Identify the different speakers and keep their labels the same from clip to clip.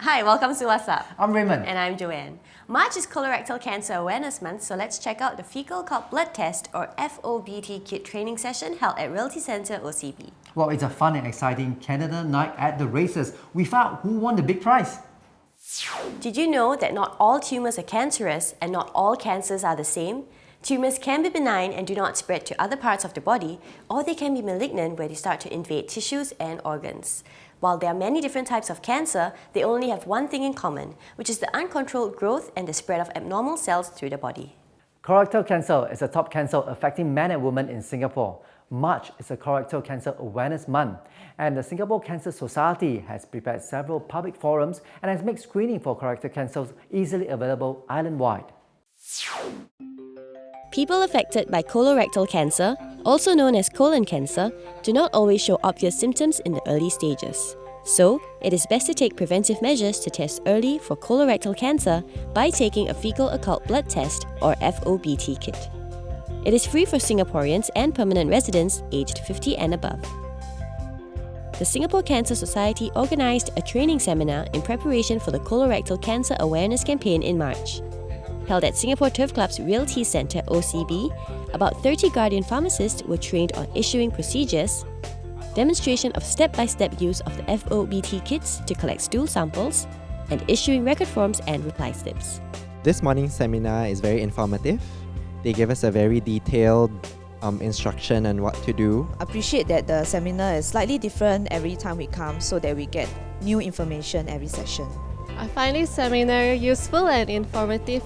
Speaker 1: Hi, welcome to Whazzup.
Speaker 2: I'm Raymond.
Speaker 1: And I'm Joanne. March is Colorectal Cancer Awareness Month, so let's check out the Fecal Occult Blood Test or FOBT kit training session held at Realty Center OCB.
Speaker 2: Well, it's a fun and exciting Canada night at the races. We found who won the big prize.
Speaker 1: Did you know that not all tumours are cancerous and not all cancers are the same? Tumours can be benign and do not spread to other parts of the body, or they can be malignant where they start to invade tissues and organs. While there are many different types of cancer, they only have one thing in common, which is the uncontrolled growth and the spread of abnormal cells through the body.
Speaker 2: Colorectal cancer is a top cancer affecting men and women in Singapore. March is a Colorectal Cancer Awareness Month, and the Singapore Cancer Society has prepared several public forums and has made screening for colorectal cancers easily available island-wide.
Speaker 1: People affected by colorectal cancer, also known as colon cancer, do not always show obvious symptoms in the early stages. So, it is best to take preventive measures to test early for colorectal cancer by taking a fecal occult blood test or FOBT kit. It is free for Singaporeans and permanent residents aged 50 and above. The Singapore Cancer Society organised a training seminar in preparation for the Colorectal Cancer Awareness campaign in March. Held at Singapore Turf Club's Realty Centre OCB, about 30 Guardian pharmacists were trained on issuing procedures, demonstration of step-by-step use of the FOBT kits to collect stool samples, and issuing record forms and reply slips.
Speaker 3: This morning's seminar is very informative. They gave us a very detailed instruction on what to do.
Speaker 4: Appreciate that the seminar is slightly different every time we come so that we get new information every session.
Speaker 5: I find this seminar useful and informative.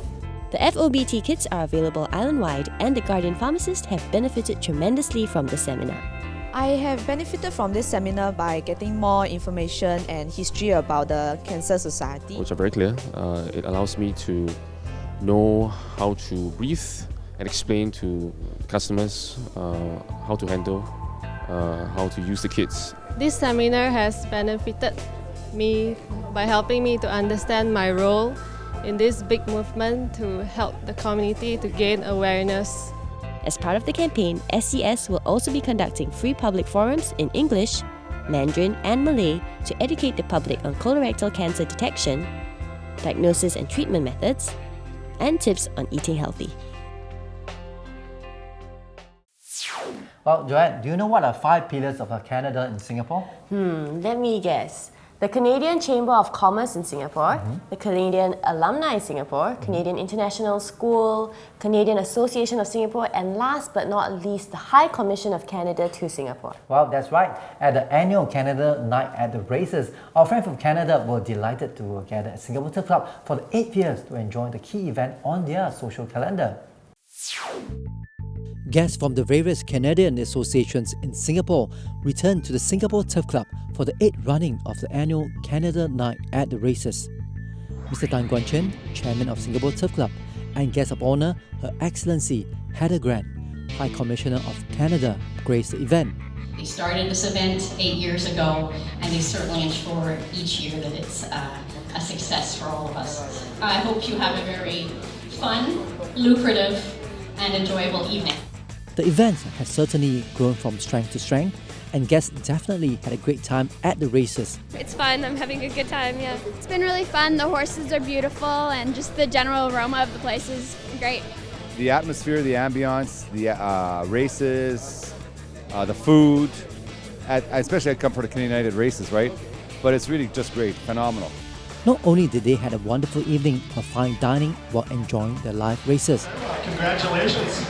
Speaker 1: The FOBT kits are available island-wide, and the Guardian pharmacists have benefited tremendously from the seminar.
Speaker 4: I have benefited from this seminar by getting more information and history about the Cancer Society.
Speaker 6: Which are very clear. It allows me to know how to breathe and explain to customers how to handle, how to use the kits.
Speaker 5: This seminar has benefited me by helping me to understand my role in this big movement to help the community to gain awareness.
Speaker 1: As part of the campaign, SCS will also be conducting free public forums in English, Mandarin and Malay to educate the public on colorectal cancer detection, diagnosis and treatment methods, and tips on eating healthy.
Speaker 2: Well, Joanne, do you know what are 5 pillars of Canada in Singapore?
Speaker 1: Let me guess. The Canadian Chamber of Commerce in Singapore, the Canadian Alumni in Singapore, Canadian International School, Canadian Association of Singapore, and last but not least, the High Commission of Canada to Singapore.
Speaker 2: Well, that's right. At the annual Canada Night at the Races, our friends from Canada were delighted to gather at Singapore Turf Club for the 8th years to enjoy the key event on their social calendar. Guests from the various Canadian associations in Singapore returned to the Singapore Turf Club for the 8th running of the annual Canada Night at the Races. Mr. Tan Guan Chen, Chairman of Singapore Turf Club, and Guest of Honour, Her Excellency Heather Grant, High Commissioner of Canada, graced the event.
Speaker 7: They started this event 8 years ago, and they certainly ensure each year that it's a success for all of us. I hope you have a very fun, lucrative, and enjoyable evening.
Speaker 2: The event has certainly grown from strength to strength, and guests definitely had a great time at the races.
Speaker 8: It's fun, I'm having a good time, yeah. It's been really fun, the horses are beautiful, and just the general aroma of the place is great.
Speaker 9: The atmosphere, the ambience, the races, the food, especially I come for the Canadian United races, right? But it's really just great, phenomenal.
Speaker 2: Not only did they have a wonderful evening of fine dining while enjoying the live races.
Speaker 10: Congratulations!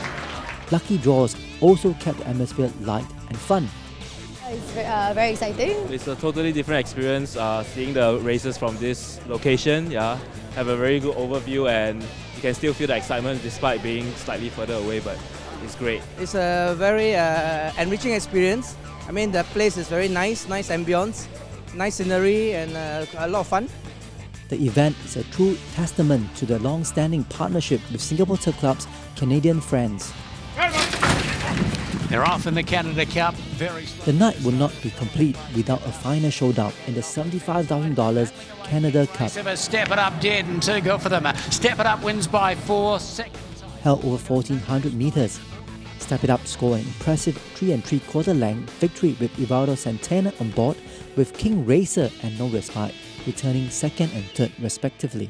Speaker 2: Lucky draws also kept the atmosphere light and fun.
Speaker 11: It's very exciting.
Speaker 12: It's a totally different experience seeing the races from this location. Yeah, have a very good overview, and you can still feel the excitement despite being slightly further away, but it's great.
Speaker 13: It's a very enriching experience. I mean, the place is very nice ambience, nice scenery, and a lot of fun.
Speaker 2: The event is a true testament to the long-standing partnership with Singapore Turf Club's Canadian friends.
Speaker 10: They're off in the Canada Cup.
Speaker 2: The night will not be complete without a final showdown in the $75,000 Canada Cup.
Speaker 10: Step It Up did, and 2 go for them. Step It Up wins by 4 seconds.
Speaker 2: Held over 1,400 meters. Step It Up scored an impressive 3 3/4 length victory with Ivaldo Santana on board with King Racer and No Respite returning second and third respectively.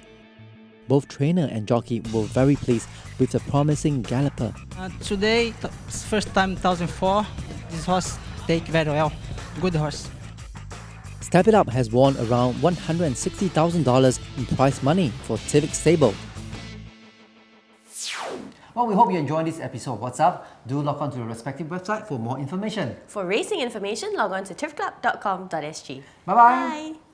Speaker 2: Both trainer and jockey were very pleased with the promising galloper.
Speaker 14: Today, first time 2004, this horse take very well. Good horse.
Speaker 2: Step It Up has won around $160,000 in prize money for Civic Stable. Well, we hope you enjoyed this episode of Whazzup. Do log on to your respective website for more information.
Speaker 1: For racing information, log on to turfclub.com.sg.
Speaker 2: Bye-bye.
Speaker 1: Bye.